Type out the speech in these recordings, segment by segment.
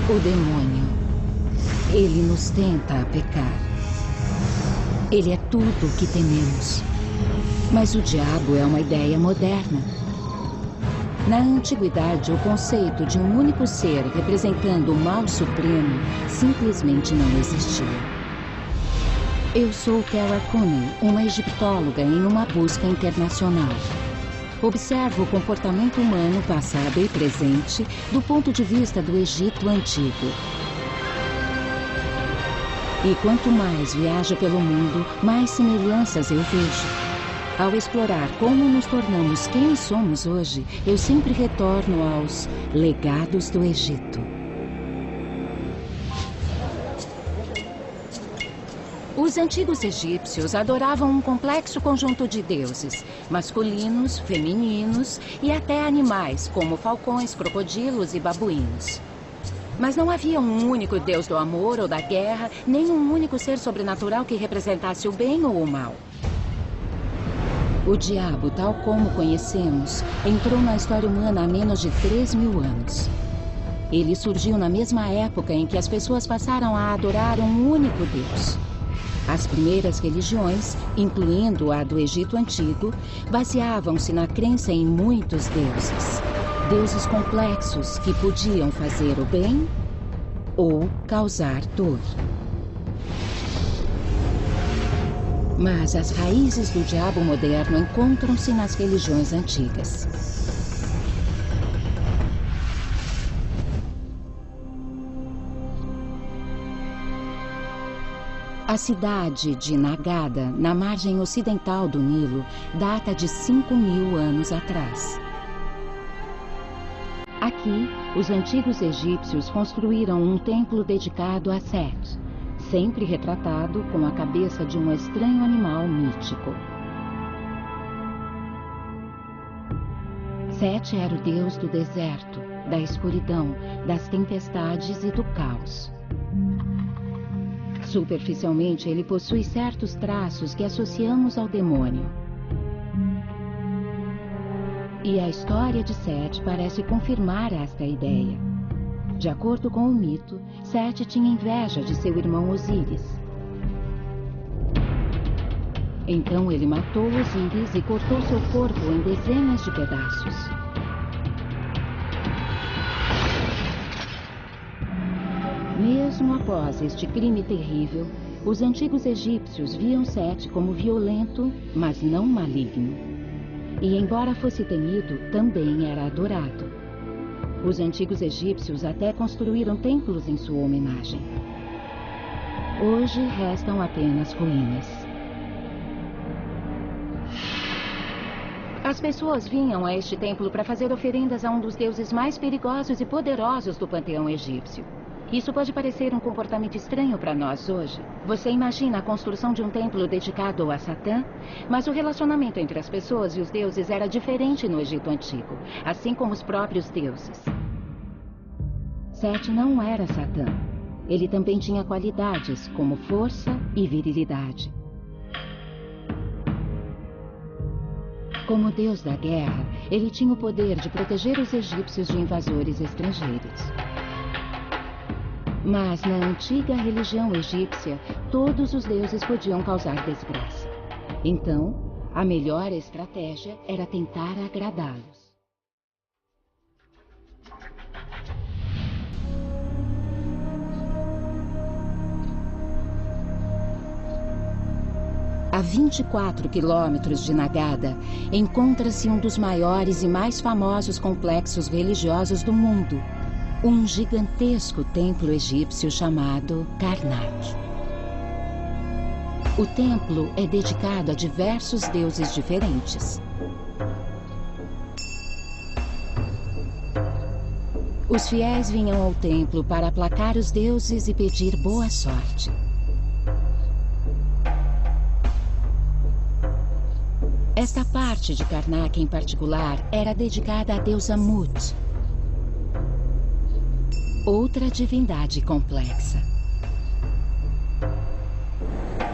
O demônio, ele nos tenta a pecar. Ele é tudo o que tememos. Mas o diabo é uma ideia moderna. Na antiguidade, o conceito de um único ser representando o mal supremo simplesmente não existia. Eu sou Tara Cooney, uma egiptóloga em uma busca internacional. Observo o comportamento humano passado e presente do ponto de vista do Egito Antigo. E quanto mais viajo pelo mundo, mais semelhanças eu vejo. Ao explorar como nos tornamos quem somos hoje, eu sempre retorno aos legados do Egito. Os antigos egípcios adoravam um complexo conjunto de deuses, masculinos, femininos e até animais, como falcões, crocodilos e babuínos. Mas não havia um único deus do amor ou da guerra, nem um único ser sobrenatural que representasse o bem ou o mal. O diabo, tal como conhecemos, entrou na história humana há menos de 3.000 anos. Ele surgiu na mesma época em que as pessoas passaram a adorar um único Deus. As primeiras religiões, incluindo a do Egito Antigo, baseavam-se na crença em muitos deuses. Deuses complexos que podiam fazer o bem ou causar dor. Mas as raízes do diabo moderno encontram-se nas religiões antigas. A cidade de Nagada, na margem ocidental do Nilo, data de 5.000 anos atrás. Aqui, os antigos egípcios construíram um templo dedicado a Set, sempre retratado com a cabeça de um estranho animal mítico. Set era o deus do deserto, da escuridão, das tempestades e do caos. Superficialmente, ele possui certos traços que associamos ao demônio. E a história de Set parece confirmar esta ideia. De acordo com o mito, Set tinha inveja de seu irmão Osíris. Então ele matou Osíris e cortou seu corpo em dezenas de pedaços. Mesmo após este crime terrível, os antigos egípcios viam Set como violento, mas não maligno. E embora fosse temido, também era adorado. Os antigos egípcios até construíram templos em sua homenagem. Hoje restam apenas ruínas. As pessoas vinham a este templo para fazer oferendas a um dos deuses mais perigosos e poderosos do panteão egípcio. Isso pode parecer um comportamento estranho para nós hoje. Você imagina a construção de um templo dedicado a Satã? Mas o relacionamento entre as pessoas e os deuses era diferente no Egito Antigo, assim como os próprios deuses. Set não era Satã. Ele também tinha qualidades como força e virilidade. Como deus da guerra, ele tinha o poder de proteger os egípcios de invasores estrangeiros. Mas na antiga religião egípcia, todos os deuses podiam causar desgraça. Então, a melhor estratégia era tentar agradá-los. A 24 quilômetros de Nagada, encontra-se um dos maiores e mais famosos complexos religiosos do mundo. Um gigantesco templo egípcio chamado Karnak. O templo é dedicado a diversos deuses diferentes. Os fiéis vinham ao templo para aplacar os deuses e pedir boa sorte. Esta parte de Karnak em particular era dedicada à deusa Mut, outra divindade complexa.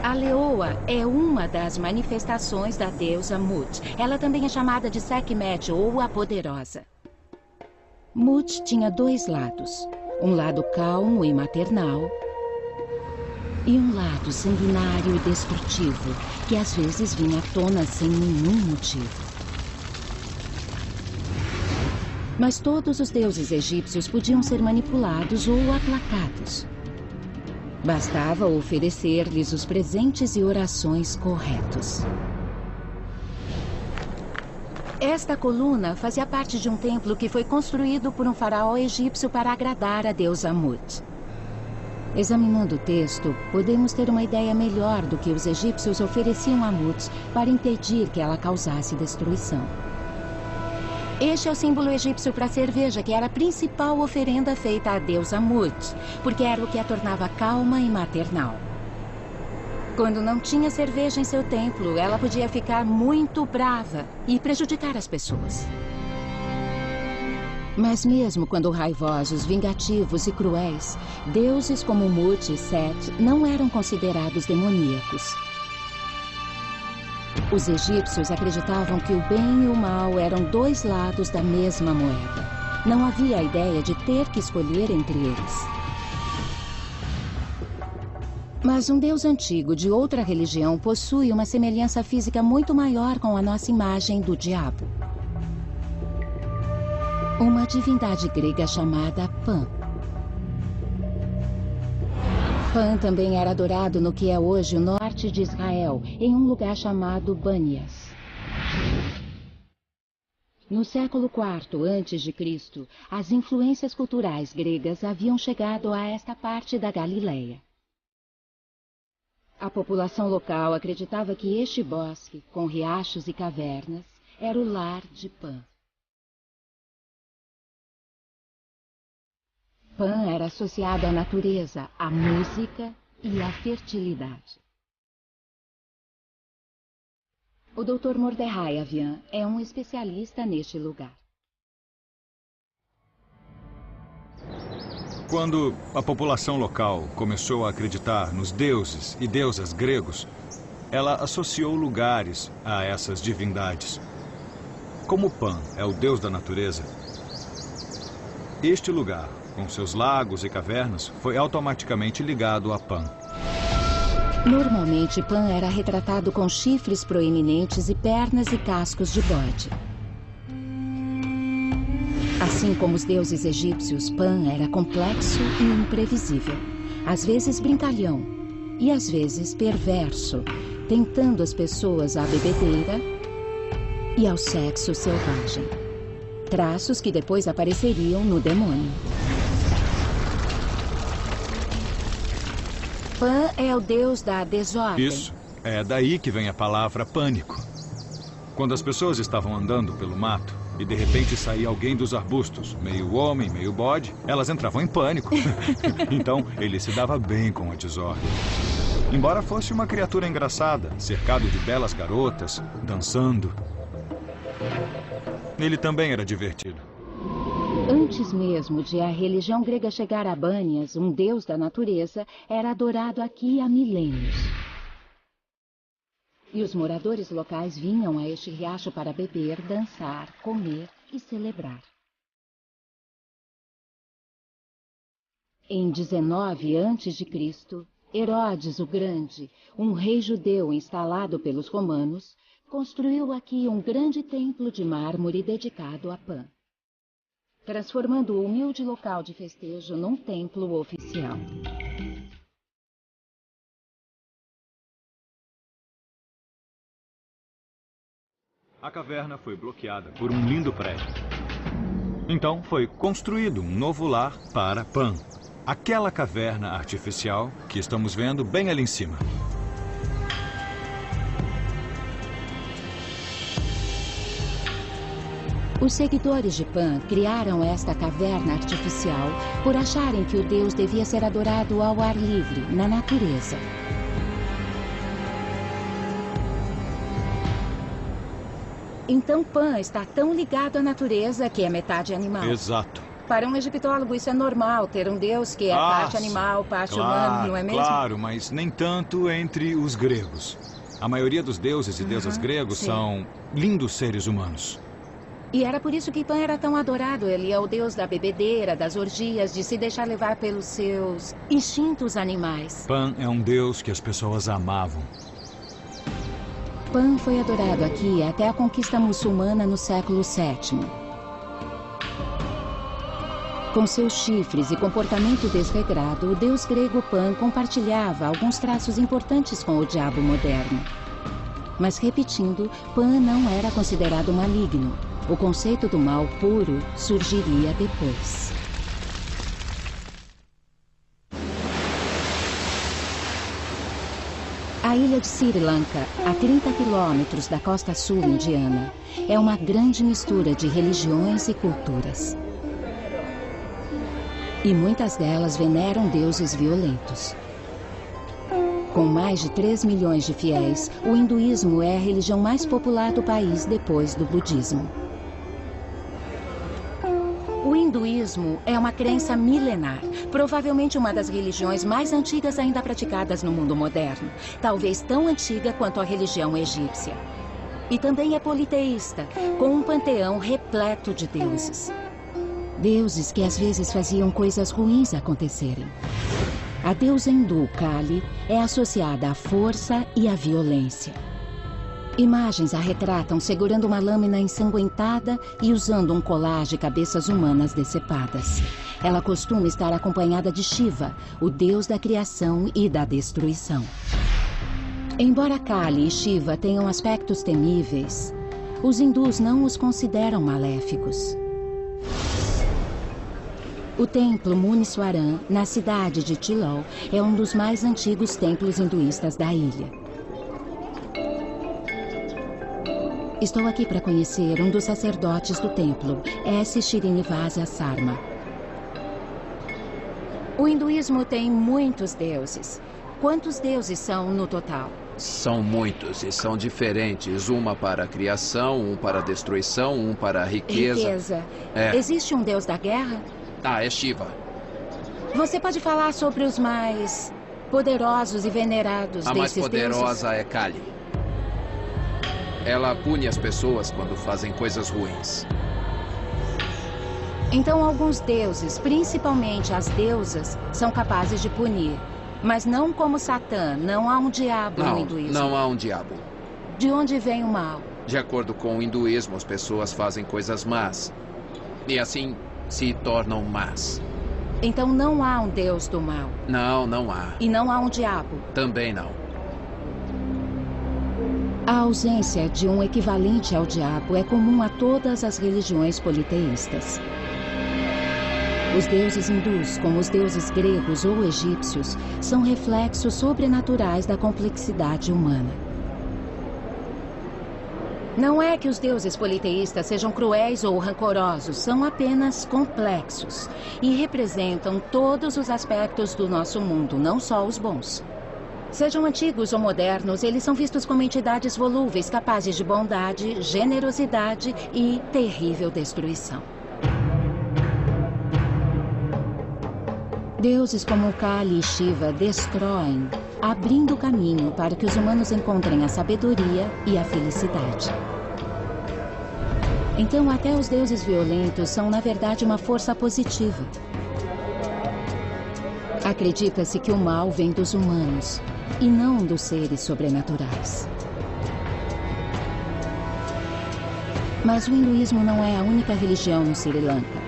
A leoa é uma das manifestações da deusa Mut. Ela também é chamada de Sekhmet ou a Poderosa. Mut tinha dois lados. Um lado calmo e maternal. E um lado sanguinário e destrutivo, que às vezes vinha à tona sem nenhum motivo. Mas todos os deuses egípcios podiam ser manipulados ou aplacados. Bastava oferecer-lhes os presentes e orações corretos. Esta coluna fazia parte de um templo que foi construído por um faraó egípcio para agradar a deusa Amut. Examinando o texto, podemos ter uma ideia melhor do que os egípcios ofereciam a Amut para impedir que ela causasse destruição. Este é o símbolo egípcio para a cerveja, que era a principal oferenda feita à deusa Amut, porque era o que a tornava calma e maternal. Quando não tinha cerveja em seu templo, ela podia ficar muito brava e prejudicar as pessoas. Mas mesmo quando raivosos, vingativos e cruéis, deuses como Mut e Set não eram considerados demoníacos. Os egípcios acreditavam que o bem e o mal eram dois lados da mesma moeda. Não havia a ideia de ter que escolher entre eles. Mas um deus antigo de outra religião possui uma semelhança física muito maior com a nossa imagem do diabo. Uma divindade grega chamada Pan. Pan também era adorado no que é hoje o norte de Israel, em um lugar chamado Banias. No século IV a.C., as influências culturais gregas haviam chegado a esta parte da Galileia. A população local acreditava que este bosque, com riachos e cavernas, era o lar de Pan. Pan era associado à natureza, à música e à fertilidade. O Dr. Mordechai Avian é um especialista neste lugar. Quando a população local começou a acreditar nos deuses e deusas gregos, ela associou lugares a essas divindades. Como Pan é o deus da natureza, este lugar, com seus lagos e cavernas, foi automaticamente ligado a Pan. Normalmente, Pan era retratado com chifres proeminentes e pernas e cascos de bode. Assim como os deuses egípcios, Pan era complexo e imprevisível. Às vezes brincalhão e às vezes perverso, tentando as pessoas à bebedeira e ao sexo selvagem. Traços que depois apareceriam no demônio. Pan é o deus da desordem. Isso. É daí que vem a palavra pânico. Quando as pessoas estavam andando pelo mato e de repente saía alguém dos arbustos, meio homem, meio bode, elas entravam em pânico. Então, ele se dava bem com a desordem. Embora fosse uma criatura engraçada, cercado de belas garotas, dançando, ele também era divertido. Antes mesmo de a religião grega chegar a Banias, um deus da natureza era adorado aqui há milênios. E os moradores locais vinham a este riacho para beber, dançar, comer e celebrar. Em 19 a.C., Herodes o Grande, um rei judeu instalado pelos romanos, construiu aqui um grande templo de mármore dedicado a Pan, transformando o humilde local de festejo num templo oficial. A caverna foi bloqueada por um lindo prédio. Então foi construído um novo lar para Pan, aquela caverna artificial que estamos vendo bem ali em cima. Os seguidores de Pan criaram esta caverna artificial por acharem que o deus devia ser adorado ao ar livre, na natureza. Então Pan está tão ligado à natureza que é metade animal. Exato. Para um egiptólogo isso é normal, ter um deus que é parte animal, parte humano, não é mesmo? Claro, mas nem tanto entre os gregos. A maioria dos deuses e deusas gregos são lindos seres humanos. E era por isso que Pan era tão adorado. Ele é o deus da bebedeira, das orgias, de se deixar levar pelos seus instintos animais. Pan é um deus que as pessoas amavam. Pan foi adorado aqui até a conquista muçulmana no século VII. Com seus chifres e comportamento desregrado, o deus grego Pan compartilhava alguns traços importantes com o diabo moderno. Mas, repetindo, Pan não era considerado maligno. O conceito do mal puro surgiria depois. A ilha de Sri Lanka, a 30 quilômetros da costa sul indiana, é uma grande mistura de religiões e culturas. E muitas delas veneram deuses violentos. Com mais de 3 milhões de fiéis, o hinduísmo é a religião mais popular do país depois do budismo. O hinduísmo é uma crença milenar, provavelmente uma das religiões mais antigas ainda praticadas no mundo moderno, talvez tão antiga quanto a religião egípcia. E também é politeísta, com um panteão repleto de deuses. Deuses que às vezes faziam coisas ruins acontecerem. A deusa hindu Kali é associada à força e à violência. Imagens a retratam segurando uma lâmina ensanguentada e usando um colar de cabeças humanas decepadas. Ela costuma estar acompanhada de Shiva, o deus da criação e da destruição. Embora Kali e Shiva tenham aspectos temíveis, os hindus não os consideram maléficos. O templo Muniswaran, na cidade de Tilol, é um dos mais antigos templos hinduístas da ilha. Estou aqui para conhecer um dos sacerdotes do templo, S. Srinivasa Sarma. O hinduísmo tem muitos deuses. Quantos deuses são no total? São muitos e são diferentes. Uma para a criação, um para a destruição, um para a riqueza. É. Existe um deus da guerra? É Shiva. Você pode falar sobre os mais poderosos e venerados desses deuses? A mais poderosa é Kali. Ela pune as pessoas quando fazem coisas ruins. Então, alguns deuses, principalmente as deusas, são capazes de punir. Mas não como Satã, não há um diabo no hinduísmo. Não há um diabo. De onde vem o mal? De acordo com o hinduísmo, as pessoas fazem coisas más. E assim se tornam más. Então não há um deus do mal? Não há. E não há um diabo? Também não. A ausência de um equivalente ao diabo é comum a todas as religiões politeístas. Os deuses hindus, como os deuses gregos ou egípcios, são reflexos sobrenaturais da complexidade humana. Não é que os deuses politeístas sejam cruéis ou rancorosos, são apenas complexos e representam todos os aspectos do nosso mundo, não só os bons. Sejam antigos ou modernos, eles são vistos como entidades volúveis, capazes de bondade, generosidade e terrível destruição. Deuses como Kali e Shiva destroem, abrindo caminho para que os humanos encontrem a sabedoria e a felicidade. Então, até os deuses violentos são, na verdade, uma força positiva. Acredita-se que o mal vem dos humanos e não dos seres sobrenaturais. Mas o hinduísmo não é a única religião no Sri Lanka.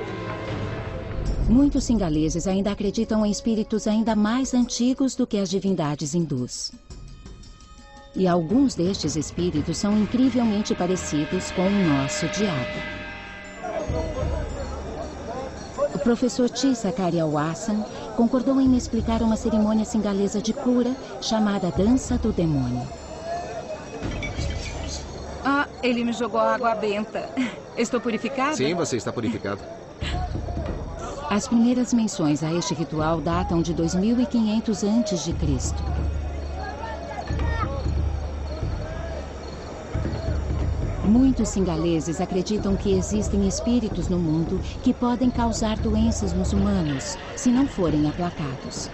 Muitos singaleses ainda acreditam em espíritos ainda mais antigos do que as divindades hindus. E alguns destes espíritos são incrivelmente parecidos com o nosso diabo. O professor T. Sakaria Wasson concordou em me explicar uma cerimônia singalesa de cura chamada Dança do Demônio. Ele me jogou água benta. Estou purificada? Sim, você está purificado. As primeiras menções a este ritual datam de 2500 a.C. Muitos singaleses acreditam que existem espíritos no mundo que podem causar doenças nos humanos, se não forem aplacados.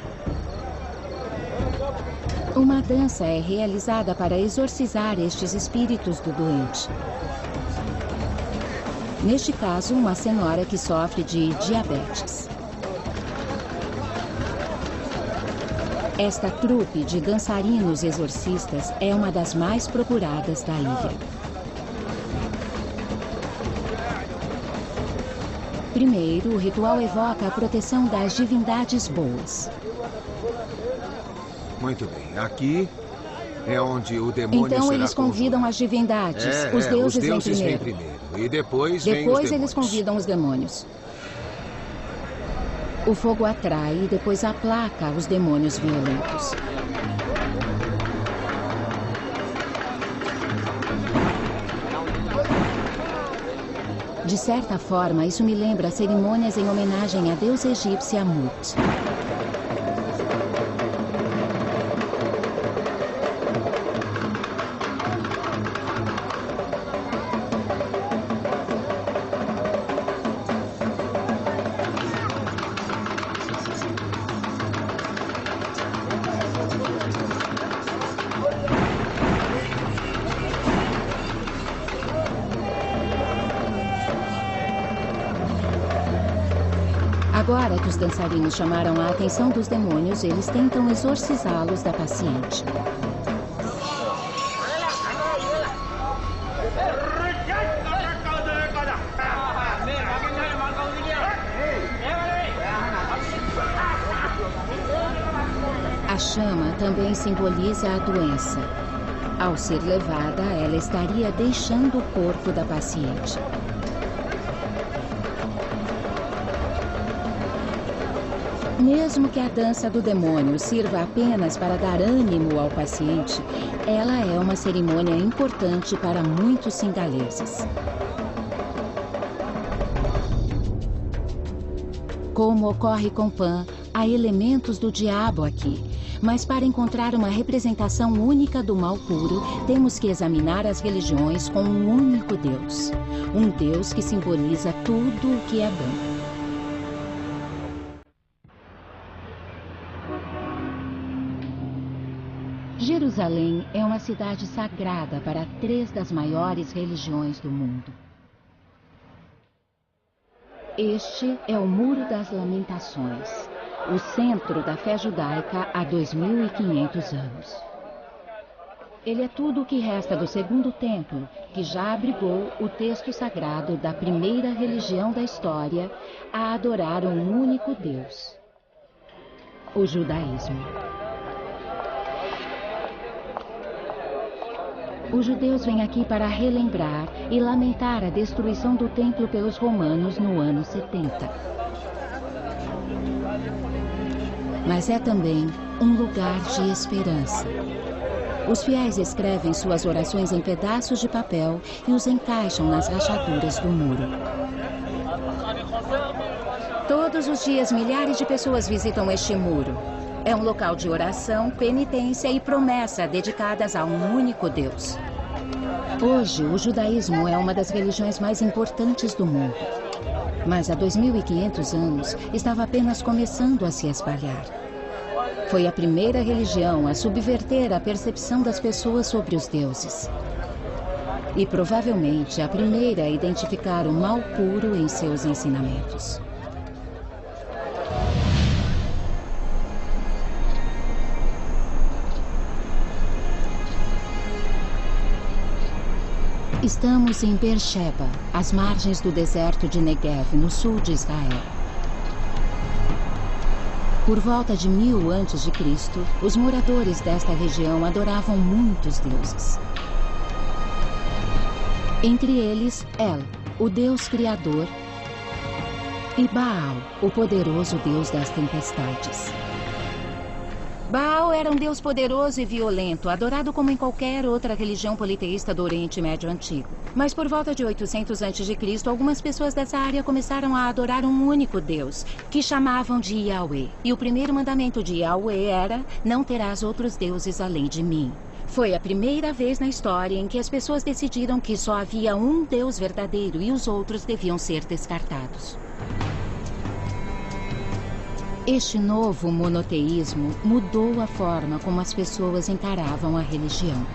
Uma dança é realizada para exorcizar estes espíritos do doente. Neste caso, uma senhora que sofre de diabetes. Esta trupe de dançarinos exorcistas é uma das mais procuradas da ilha. Primeiro, o ritual evoca a proteção das divindades boas. Muito bem. Aqui é onde o demônio será Então eles convidam as divindades. Os deuses vêm primeiro. E depois eles convidam os demônios. O fogo atrai e depois aplaca os demônios violentos. De certa forma, isso me lembra cerimônias em homenagem à deusa egípcia Mut. Agora que os dançarinos chamaram a atenção dos demônios, eles tentam exorcizá-los da paciente. A chama também simboliza a doença. Ao ser levada, ela estaria deixando o corpo da paciente. Mesmo que a dança do demônio sirva apenas para dar ânimo ao paciente, ela é uma cerimônia importante para muitos singaleses. Como ocorre com Pan, há elementos do diabo aqui. Mas para encontrar uma representação única do mal puro, temos que examinar as religiões com um único Deus. Um Deus que simboliza tudo o que é bom. Jerusalém é uma cidade sagrada para 3 das maiores religiões do mundo. Este é o Muro das Lamentações, o centro da fé judaica há 2.500 anos. Ele é tudo o que resta do segundo templo, que já abrigou o texto sagrado da primeira religião da história a adorar um único Deus, o judaísmo. Os judeus vêm aqui para relembrar e lamentar a destruição do templo pelos romanos no ano 70. Mas é também um lugar de esperança. Os fiéis escrevem suas orações em pedaços de papel e os encaixam nas rachaduras do muro. Todos os dias, milhares de pessoas visitam este muro. É um local de oração, penitência e promessa dedicadas a um único Deus. Hoje, o judaísmo é uma das religiões mais importantes do mundo. Mas há 2.500 anos, estava apenas começando a se espalhar. Foi a primeira religião a subverter a percepção das pessoas sobre os deuses. E provavelmente a primeira a identificar o mal puro em seus ensinamentos. Estamos em Beersheba, às margens do deserto de Negev, no sul de Israel. Por volta de 1000 a.C., os moradores desta região adoravam muitos deuses. Entre eles, El, o Deus Criador, e Baal, o poderoso Deus das tempestades. Baal era um deus poderoso e violento, adorado como em qualquer outra religião politeísta do Oriente Médio Antigo. Mas por volta de 800 a.C., algumas pessoas dessa área começaram a adorar um único deus, que chamavam de Yahweh. E o primeiro mandamento de Yahweh era: não terás outros deuses além de mim. Foi a primeira vez na história em que as pessoas decidiram que só havia um Deus verdadeiro e os outros deviam ser descartados. Este novo monoteísmo mudou a forma como as pessoas encaravam a religião.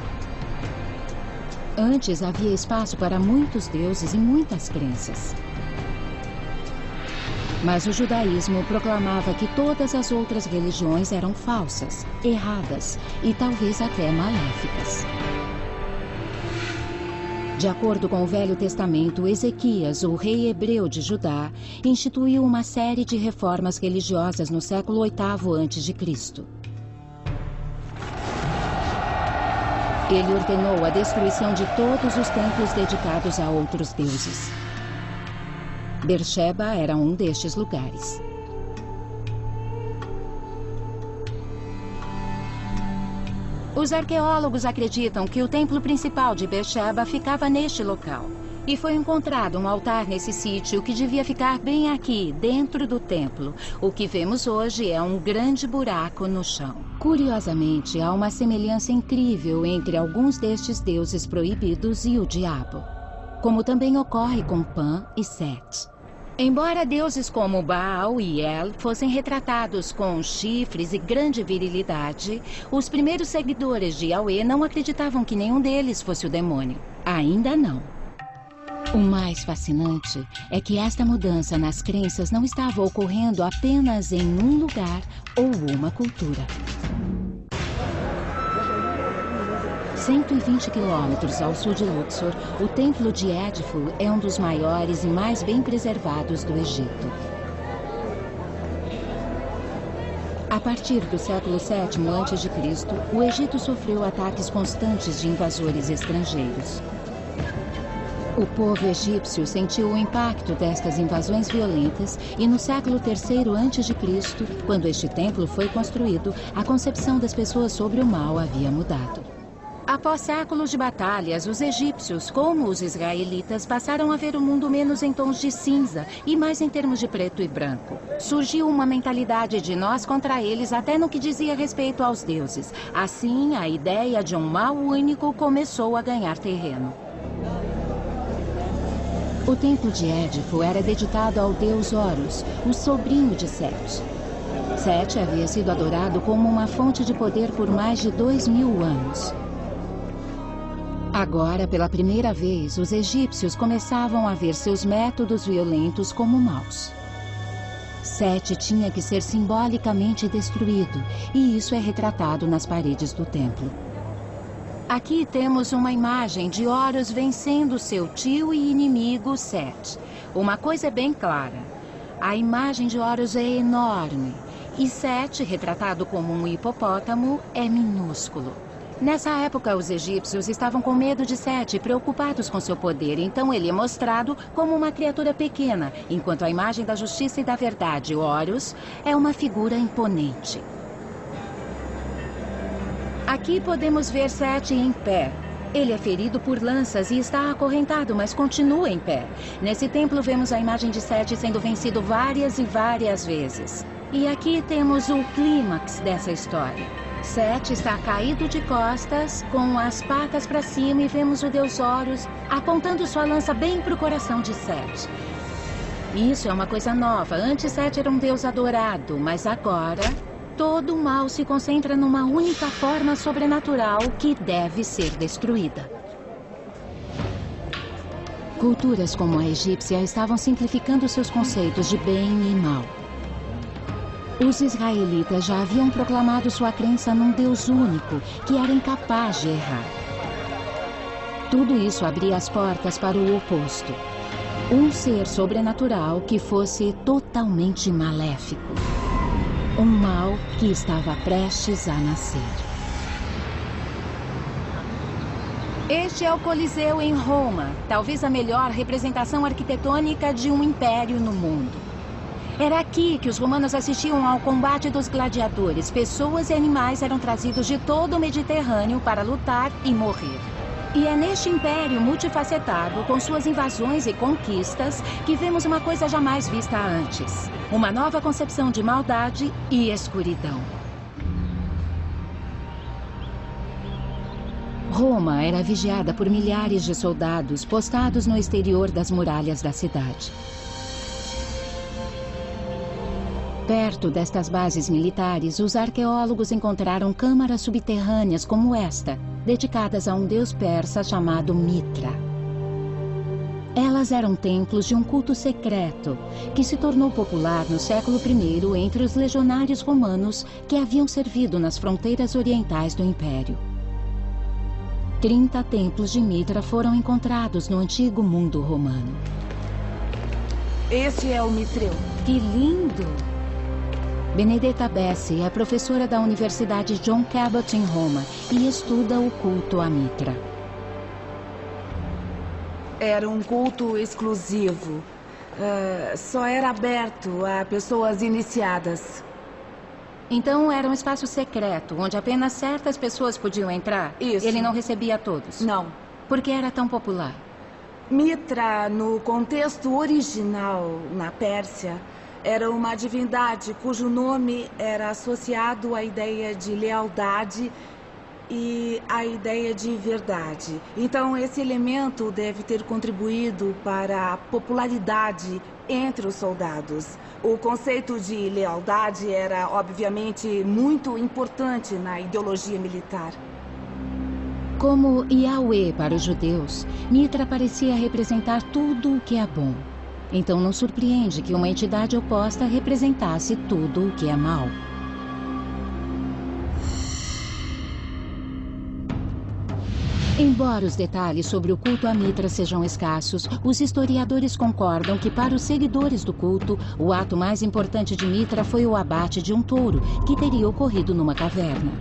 Antes havia espaço para muitos deuses e muitas crenças. Mas o judaísmo proclamava que todas as outras religiões eram falsas, erradas e talvez até maléficas. De acordo com o Velho Testamento, Ezequias, o rei hebreu de Judá, instituiu uma série de reformas religiosas no século VIII a.C. Ele ordenou a destruição de todos os templos dedicados a outros deuses. Beersheba era um destes lugares. Os arqueólogos acreditam que o templo principal de Beersheba ficava neste local. E foi encontrado um altar nesse sítio que devia ficar bem aqui, dentro do templo. O que vemos hoje é um grande buraco no chão. Curiosamente, há uma semelhança incrível entre alguns destes deuses proibidos e o diabo, como também ocorre com Pan e Set. Embora deuses como Baal e El fossem retratados com chifres e grande virilidade, os primeiros seguidores de Yahweh não acreditavam que nenhum deles fosse o demônio. Ainda não. O mais fascinante é que esta mudança nas crenças não estava ocorrendo apenas em um lugar ou uma cultura. 120 quilômetros ao sul de Luxor, o templo de Edfu é um dos maiores e mais bem preservados do Egito. A partir do século VII a.C., o Egito sofreu ataques constantes de invasores estrangeiros. O povo egípcio sentiu o impacto destas invasões violentas e no século III a.C., quando este templo foi construído, a concepção das pessoas sobre o mal havia mudado. Após séculos de batalhas, os egípcios, como os israelitas, passaram a ver o mundo menos em tons de cinza e mais em termos de preto e branco. Surgiu uma mentalidade de nós contra eles até no que dizia respeito aos deuses. Assim, a ideia de um mal único começou a ganhar terreno. O templo de Edfu era dedicado ao deus Horus, o sobrinho de Set. Set havia sido adorado como uma fonte de poder por mais de 2000 anos. Agora, pela primeira vez, os egípcios começavam a ver seus métodos violentos como maus. Set tinha que ser simbolicamente destruído, e isso é retratado nas paredes do templo. Aqui temos uma imagem de Horus vencendo seu tio e inimigo Set. Uma coisa é bem clara: a imagem de Horus é enorme, e Set, retratado como um hipopótamo, é minúsculo. Nessa época, os egípcios estavam com medo de Set, preocupados com seu poder, então ele é mostrado como uma criatura pequena, enquanto a imagem da justiça e da verdade, Horus, é uma figura imponente. Aqui podemos ver Set em pé. Ele é ferido por lanças e está acorrentado, mas continua em pé. Nesse templo vemos a imagem de Set sendo vencido várias e várias vezes. E aqui temos o clímax dessa história. Set está caído de costas, com as patas para cima, e vemos o deus Horus apontando sua lança bem para o coração de Set. Isso é uma coisa nova. Antes Set era um deus adorado, mas agora todo o mal se concentra numa única forma sobrenatural que deve ser destruída. Culturas como a egípcia estavam simplificando seus conceitos de bem e mal. Os israelitas já haviam proclamado sua crença num Deus único, que era incapaz de errar. Tudo isso abria as portas para o oposto. Um ser sobrenatural que fosse totalmente maléfico. Um mal que estava prestes a nascer. Este é o Coliseu em Roma, talvez a melhor representação arquitetônica de um império no mundo. Era aqui que os romanos assistiam ao combate dos gladiadores. Pessoas e animais eram trazidos de todo o Mediterrâneo para lutar e morrer. E é neste império multifacetado, com suas invasões e conquistas, que vemos uma coisa jamais vista antes. Uma nova concepção de maldade e escuridão. Roma era vigiada por milhares de soldados postados no exterior das muralhas da cidade. Perto destas bases militares, os arqueólogos encontraram câmaras subterrâneas como esta, dedicadas a um deus persa chamado Mitra. Elas eram templos de um culto secreto, que se tornou popular no século I entre os legionários romanos que haviam servido nas fronteiras orientais do Império. 30 templos de Mitra foram encontrados no antigo mundo romano. Este é o Mitreu. Que lindo! Benedetta Bessi é professora da Universidade John Cabot em Roma e estuda o culto a Mitra. Era um culto exclusivo. Só era aberto a pessoas iniciadas. Então era um espaço secreto, onde apenas certas pessoas podiam entrar? Isso. Ele não recebia todos? Não. Por que era tão popular? Mitra, no contexto original, na Pérsia, era uma divindade cujo nome era associado à ideia de lealdade e à ideia de verdade. Então, esse elemento deve ter contribuído para a popularidade entre os soldados. O conceito de lealdade era, obviamente, muito importante na ideologia militar. Como Yahweh para os judeus, Mitra parecia representar tudo o que é bom. Então não surpreende que uma entidade oposta representasse tudo o que é mal. Embora os detalhes sobre o culto a Mitra sejam escassos, os historiadores concordam que para os seguidores do culto, o ato mais importante de Mitra foi o abate de um touro, que teria ocorrido numa caverna.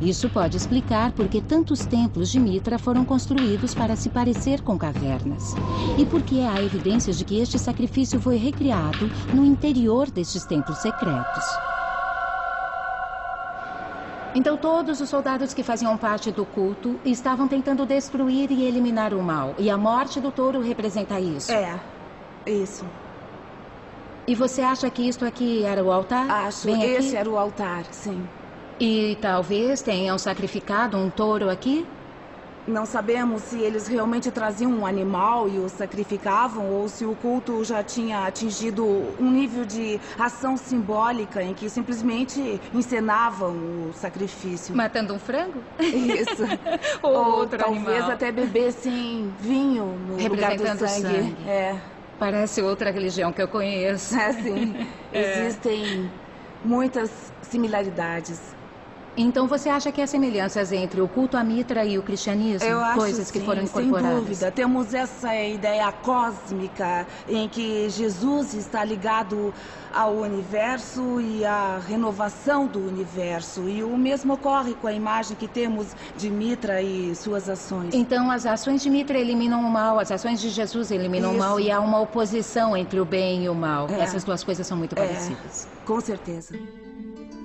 Isso pode explicar por que tantos templos de Mitra foram construídos para se parecer com cavernas. E por que há evidências de que este sacrifício foi recriado no interior destes templos secretos. Então todos os soldados que faziam parte do culto estavam tentando destruir e eliminar o mal. E a morte do touro representa isso. É, isso. E você acha que isto aqui era o altar? Acho. Bem Esse aqui? era o altar, sim. E talvez tenham sacrificado um touro aqui? Não sabemos se eles realmente traziam um animal e o sacrificavam ou se o culto já tinha atingido um nível de ação simbólica em que simplesmente encenavam o sacrifício. Matando um frango? Isso. Ou outro talvez animal. até bebessem vinho no lugar do Representando sangue. É. Parece outra religião que eu conheço. É, sim. Existem muitas similaridades. Então você acha que há semelhanças entre o culto a Mitra e o cristianismo? Eu acho, coisas que sim, foram incorporadas? sem dúvida. Temos essa ideia cósmica em que Jesus está ligado ao universo e à renovação do universo. E o mesmo ocorre com a imagem que temos de Mitra e suas ações. Então as ações de Mitra eliminam o mal, as ações de Jesus eliminam o mal e há uma oposição entre o bem e o mal. Essas duas coisas são muito parecidas. Com certeza.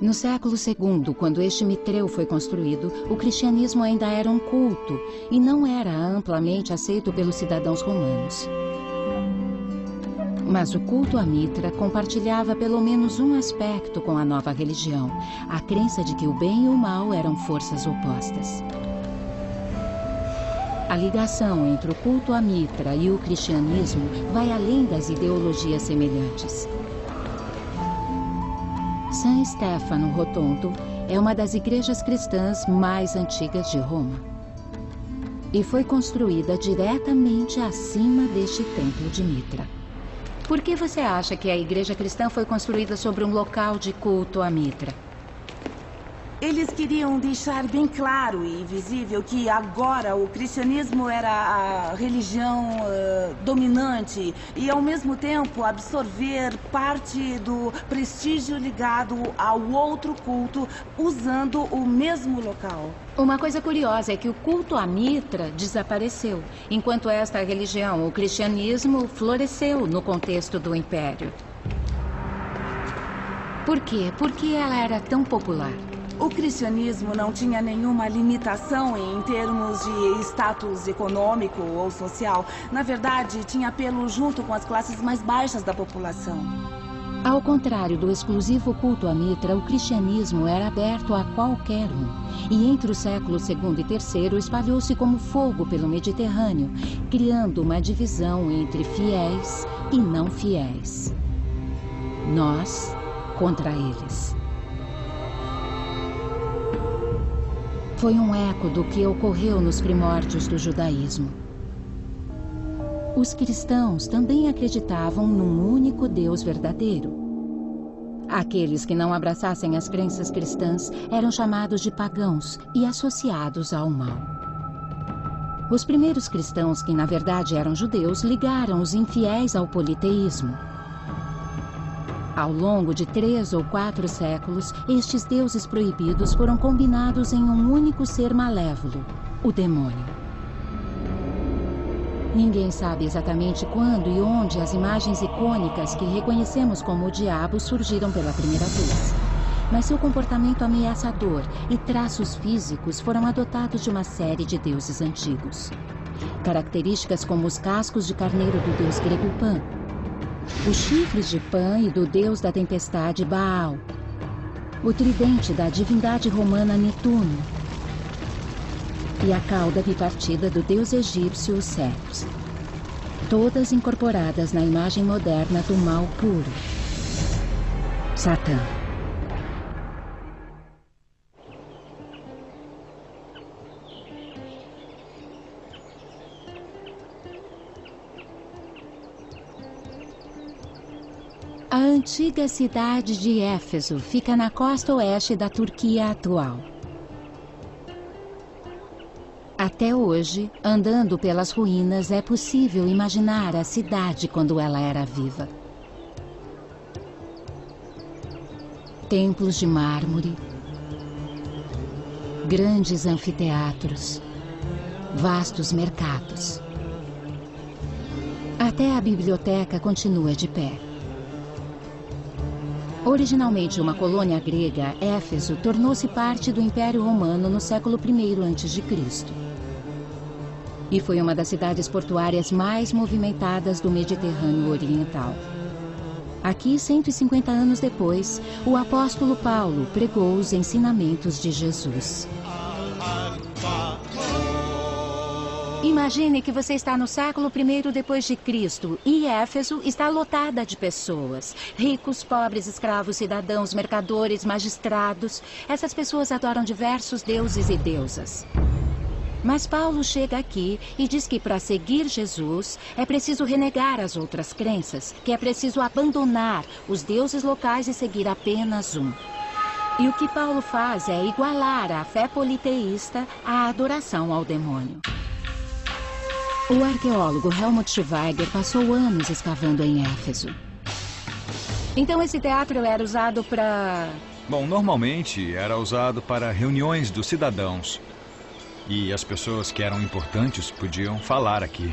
No século II, quando este Mitreu foi construído, o cristianismo ainda era um culto e não era amplamente aceito pelos cidadãos romanos. Mas o culto a Mitra compartilhava pelo menos um aspecto com a nova religião, a crença de que o bem e o mal eram forças opostas. A ligação entre o culto a Mitra e o cristianismo vai além das ideologias semelhantes. San Stefano Rotondo é uma das igrejas cristãs mais antigas de Roma. E foi construída diretamente acima deste templo de Mitra. Por que você acha que a igreja cristã foi construída sobre um local de culto a Mitra? Eles queriam deixar bem claro e visível que agora o cristianismo era a religião dominante e, ao mesmo tempo, absorver parte do prestígio ligado ao outro culto usando o mesmo local. Uma coisa curiosa é que o culto a Mitra desapareceu, enquanto esta religião, o cristianismo, floresceu no contexto do Império. Por quê? Por que ela era tão popular? O cristianismo não tinha nenhuma limitação em termos de status econômico ou social. Na verdade, tinha apelo junto com as classes mais baixas da população. Ao contrário do exclusivo culto a Mitra, o cristianismo era aberto a qualquer um. E entre os séculos II e III espalhou-se como fogo pelo Mediterrâneo, criando uma divisão entre fiéis e não fiéis. Nós contra eles. foi um eco do que ocorreu nos primórdios do judaísmo. Os cristãos também acreditavam num único Deus verdadeiro. Aqueles que não abraçassem as crenças cristãs eram chamados de pagãos e associados ao mal. Os primeiros cristãos, que na verdade eram judeus, ligaram os infiéis ao politeísmo. Ao longo de 3 ou 4 séculos, estes deuses proibidos foram combinados em um único ser malévolo, o demônio. Ninguém sabe exatamente quando e onde as imagens icônicas que reconhecemos como o diabo surgiram pela primeira vez. Mas seu comportamento ameaçador e traços físicos foram adotados de uma série de deuses antigos. Características como os cascos de carneiro do deus grego Pan, os chifres de Pan e do deus da tempestade Baal, o tridente da divindade romana Netuno e a cauda bipartida do deus egípcio Set, todas incorporadas na imagem moderna do mal puro, Satã. A antiga cidade de Éfeso fica na costa oeste da Turquia atual. Até hoje, andando pelas ruínas, é possível imaginar a cidade quando ela era viva. Templos de mármore, grandes anfiteatros, vastos mercados. Até a biblioteca continua de pé. Originalmente uma colônia grega, Éfeso tornou-se parte do Império Romano no século I a.C. E foi uma das cidades portuárias mais movimentadas do Mediterrâneo Oriental. Aqui, 150 anos depois, o apóstolo Paulo pregou os ensinamentos de Jesus. Imagine que você está no século I depois de Cristo e Éfeso está lotada de pessoas. Ricos, pobres, escravos, cidadãos, mercadores, magistrados. Essas pessoas adoram diversos deuses e deusas. Mas Paulo chega aqui e diz que para seguir Jesus é preciso renegar as outras crenças, que é preciso abandonar os deuses locais e seguir apenas um. E o que Paulo faz é igualar a fé politeísta à adoração ao demônio. O arqueólogo Helmut Schweiger passou anos escavando em Éfeso. Então esse teatro era usado para... Bom, normalmente era usado para reuniões dos cidadãos. E as pessoas que eram importantes podiam falar aqui.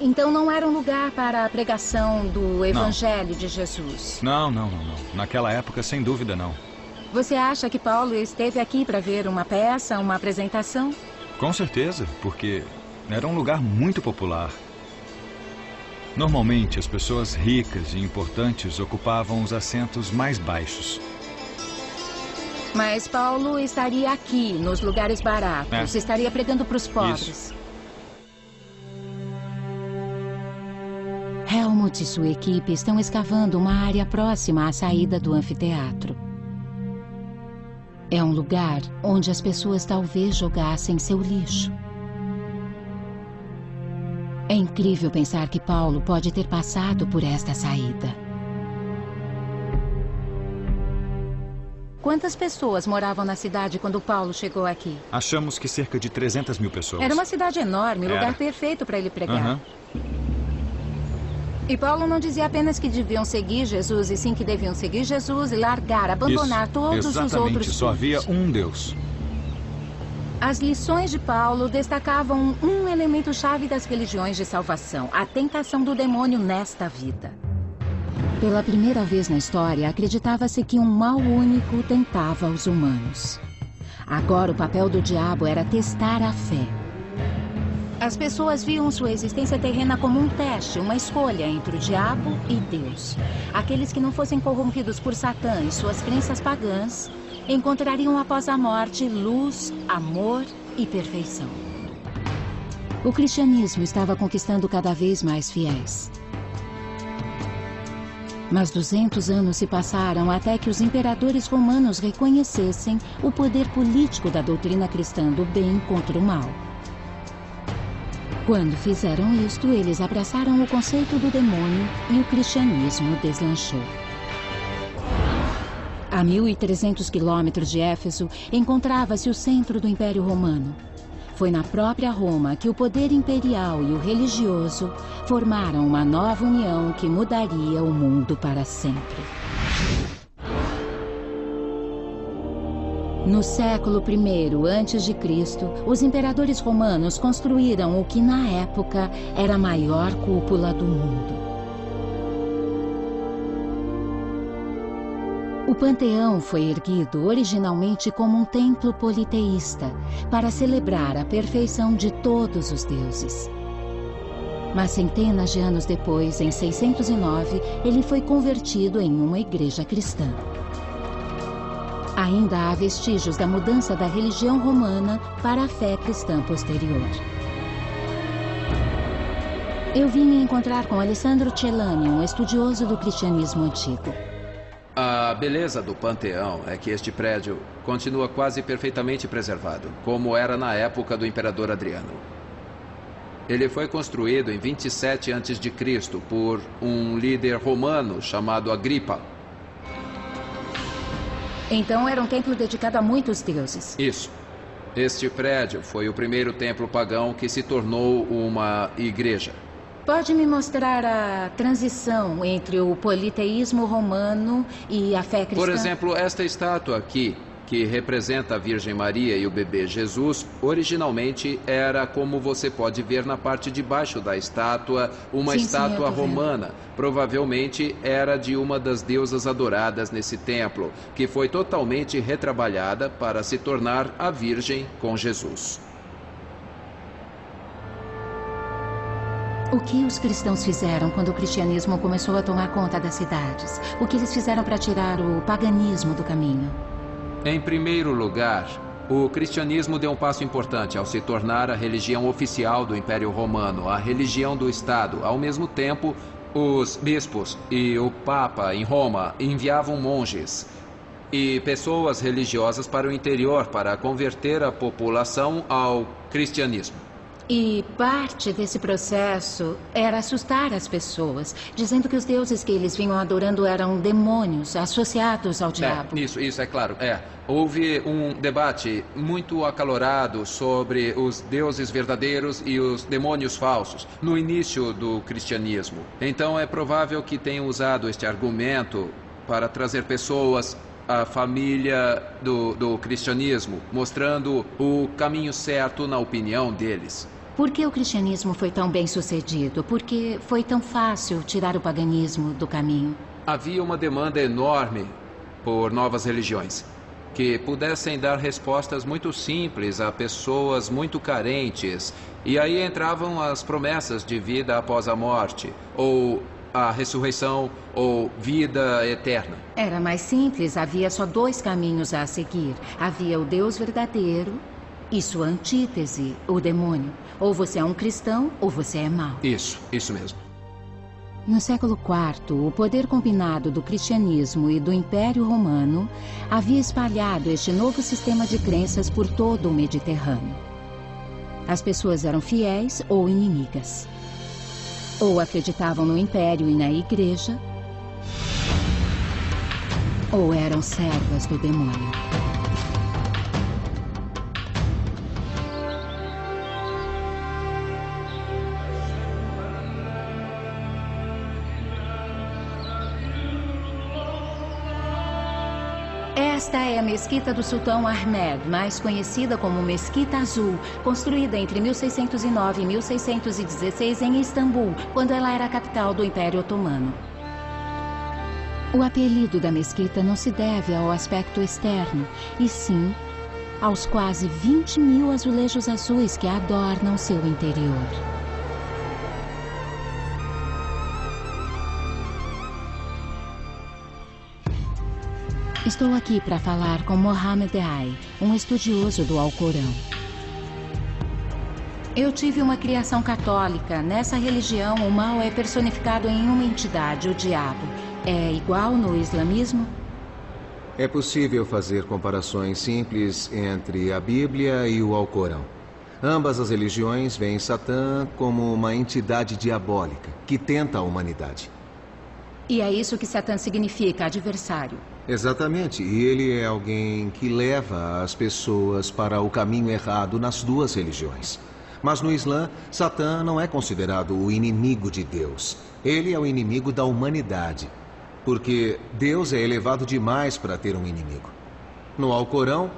Então não era um lugar para a pregação do Evangelho de Jesus? Não. Naquela época, sem dúvida, não. Você acha que Paulo esteve aqui para ver uma peça, uma apresentação? Com certeza, porque era um lugar muito popular. Normalmente, as pessoas ricas e importantes ocupavam os assentos mais baixos. Mas Paulo estaria aqui, nos lugares baratos. Estaria pregando para os pobres. Isso. Helmut e sua equipe estão escavando uma área próxima à saída do anfiteatro. É um lugar onde as pessoas talvez jogassem seu lixo. É incrível pensar que Paulo pode ter passado por esta saída. Quantas pessoas moravam na cidade quando Paulo chegou aqui? Achamos que cerca de 300 mil pessoas. Era uma cidade enorme, lugar perfeito para ele pregar. E Paulo não dizia apenas que deviam seguir Jesus, e sim que deviam seguir Jesus e largar, abandonar todos os outros. Exatamente, só havia um Deus. As lições de Paulo destacavam um elemento-chave das religiões de salvação, a tentação do demônio nesta vida. Pela primeira vez na história, acreditava-se que um mal único tentava os humanos. Agora o papel do diabo era testar a fé. As pessoas viam sua existência terrena como um teste, uma escolha entre o diabo e Deus. Aqueles que não fossem corrompidos por Satã e suas crenças pagãs encontrariam após a morte luz, amor e perfeição. O cristianismo estava conquistando cada vez mais fiéis. Mas 200 anos se passaram até que os imperadores romanos reconhecessem o poder político da doutrina cristã do bem contra o mal. Quando fizeram isto, eles abraçaram o conceito do demônio e o cristianismo deslanchou. A 1.300 quilômetros de Éfeso encontrava-se o centro do Império Romano. Foi na própria Roma que o poder imperial e o religioso formaram uma nova união que mudaria o mundo para sempre. No século I a.C., os imperadores romanos construíram o que na época era a maior cúpula do mundo. O Panteão foi erguido originalmente como um templo politeísta, para celebrar a perfeição de todos os deuses. Mas centenas de anos depois, em 609, ele foi convertido em uma igreja cristã. Ainda há vestígios da mudança da religião romana para a fé cristã posterior. Eu vim me encontrar com Alessandro Celani, um estudioso do cristianismo antigo. A beleza do Panteão é que este prédio continua quase perfeitamente preservado, como era na época do Imperador Adriano. Ele foi construído em 27 a.C. por um líder romano chamado Agripa. Então era um templo dedicado a muitos deuses. Isso. Este prédio foi o primeiro templo pagão que se tornou uma igreja. Pode me mostrar a transição entre o politeísmo romano e a fé cristã? Por exemplo, esta estátua aqui, que representa a Virgem Maria e o bebê Jesus, originalmente era, como você pode ver na parte de baixo da estátua, uma estátua romana. Provavelmente era de uma das deusas adoradas nesse templo, que foi totalmente retrabalhada para se tornar a Virgem com Jesus. O que os cristãos fizeram quando o cristianismo começou a tomar conta das cidades? O que eles fizeram para tirar o paganismo do caminho? Em primeiro lugar, o cristianismo deu um passo importante ao se tornar a religião oficial do Império Romano, a religião do Estado. Ao mesmo tempo, os bispos e o Papa em Roma enviavam monges e pessoas religiosas para o interior para converter a população ao cristianismo. E parte desse processo era assustar as pessoas, dizendo que os deuses que eles vinham adorando eram demônios associados ao diabo. Isso é claro. Houve um debate muito acalorado sobre os deuses verdadeiros e os demônios falsos no início do cristianismo. Então é provável que tenham usado este argumento para trazer pessoas à família do cristianismo, mostrando o caminho certo na opinião deles. Por que o cristianismo foi tão bem sucedido? Por que foi tão fácil tirar o paganismo do caminho? Havia uma demanda enorme por novas religiões que pudessem dar respostas muito simples a pessoas muito carentes. E aí entravam as promessas de vida após a morte, ou a ressurreição, ou vida eterna. Era mais simples, havia só dois caminhos a seguir. Havia o Deus verdadeiro e sua antítese, o demônio. Ou você é um cristão, ou você é mau. Isso mesmo. No século IV, o poder combinado do cristianismo e do Império Romano havia espalhado este novo sistema de crenças por todo o Mediterrâneo. As pessoas eram fiéis ou inimigas. Ou acreditavam no Império e na Igreja, ou eram servas do demônio. Esta é a Mesquita do Sultão Ahmed, mais conhecida como Mesquita Azul, construída entre 1609 e 1616 em Istambul, quando ela era a capital do Império Otomano. O apelido da mesquita não se deve ao aspecto externo, e sim aos quase 20.000 azulejos azuis que adornam seu interior. Estou aqui para falar com Mohammed Ai, um estudioso do Alcorão. Eu tive uma criação católica. Nessa religião, o mal é personificado em uma entidade, o diabo. é igual no islamismo? É possível fazer comparações simples entre a Bíblia e o Alcorão. Ambas as religiões veem Satã como uma entidade diabólica que tenta a humanidade. E é isso que Satã significa, adversário. Exatamente, e ele é alguém que leva as pessoas para o caminho errado nas duas religiões. Mas no Islã, Satã não é considerado o inimigo de Deus. Ele é o inimigo da humanidade, porque Deus é elevado demais para ter um inimigo. No Alcorão,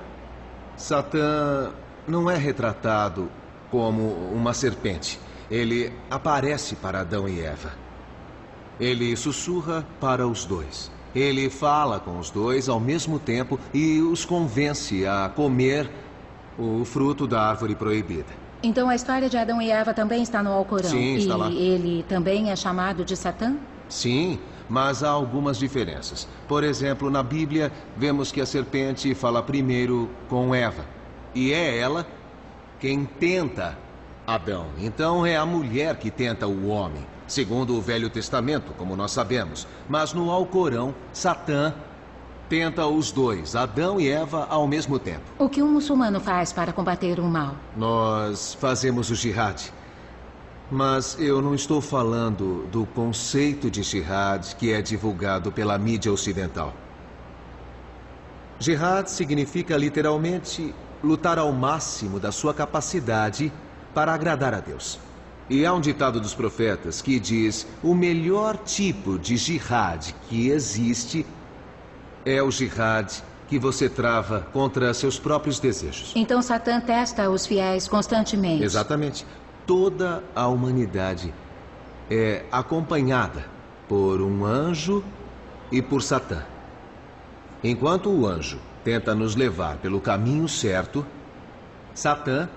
Satã não é retratado como uma serpente. Ele aparece para Adão e Eva. Ele sussurra para os dois. Ele fala com os dois ao mesmo tempo e os convence a comer o fruto da árvore proibida. Então a história de Adão e Eva também está no Alcorão? Sim, está lá. E ele também é chamado de Satã? Sim, mas há algumas diferenças. Por exemplo, na Bíblia, vemos que a serpente fala primeiro com Eva. E é ela quem tenta Adão. Então é a mulher que tenta o homem, segundo o Velho Testamento, como nós sabemos. Mas no Alcorão, Satã tenta os dois, Adão e Eva, ao mesmo tempo. O que um muçulmano faz para combater o mal? Nós fazemos o jihad. Mas eu não estou falando do conceito de jihad que é divulgado pela mídia ocidental. Jihad significa literalmente lutar ao máximo da sua capacidade para agradar a Deus. E há um ditado dos profetas que diz: o melhor tipo de jihad que existe é o jihad que você trava contra seus próprios desejos. Então Satã testa os fiéis constantemente. Exatamente. Toda a humanidade é acompanhada por um anjo e por Satã. Enquanto o anjo tenta nos levar pelo caminho certo, Satã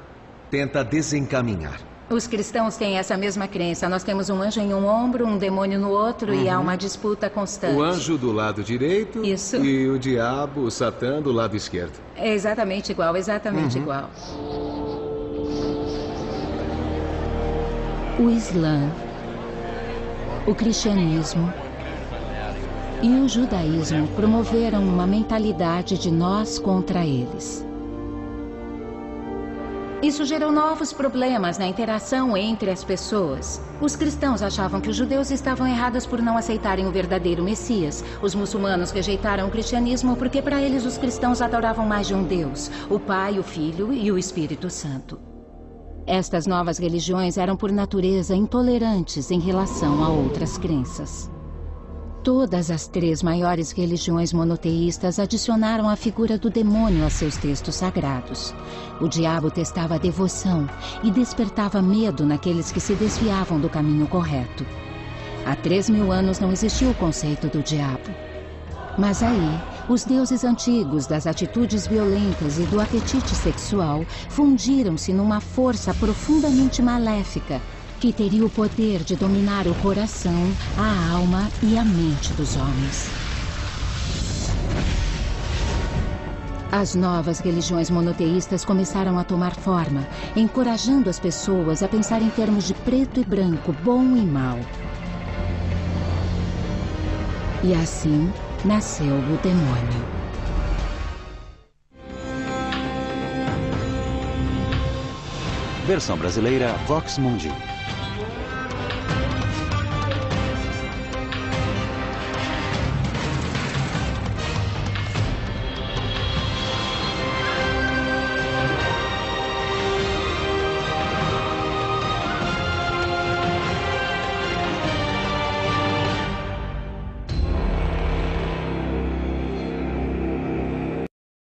tenta desencaminhar. Os cristãos têm essa mesma crença. Nós temos um anjo em um ombro, um demônio no outro e há uma disputa constante. O anjo do lado direito e o diabo, o Satã, do lado esquerdo. É exatamente igual, exatamente igual. O Islã, o cristianismo e o judaísmo promoveram uma mentalidade de nós contra eles. Isso gerou novos problemas na interação entre as pessoas. Os cristãos achavam que os judeus estavam errados por não aceitarem o verdadeiro Messias. Os muçulmanos rejeitaram o cristianismo porque para eles os cristãos adoravam mais de um Deus, o Pai, o Filho e o Espírito Santo. Estas novas religiões eram por natureza intolerantes em relação a outras crenças. Todas as três maiores religiões monoteístas adicionaram a figura do demônio a seus textos sagrados. O diabo testava a devoção e despertava medo naqueles que se desviavam do caminho correto. Há 3.000 anos não existia o conceito do diabo. Mas aí, os deuses antigos das atitudes violentas e do apetite sexual fundiram-se numa força profundamente maléfica que teria o poder de dominar o coração, a alma e a mente dos homens. As novas religiões monoteístas começaram a tomar forma, encorajando as pessoas a pensar em termos de preto e branco, bom e mal. E assim nasceu o demônio. Versão brasileira Vox Mundi.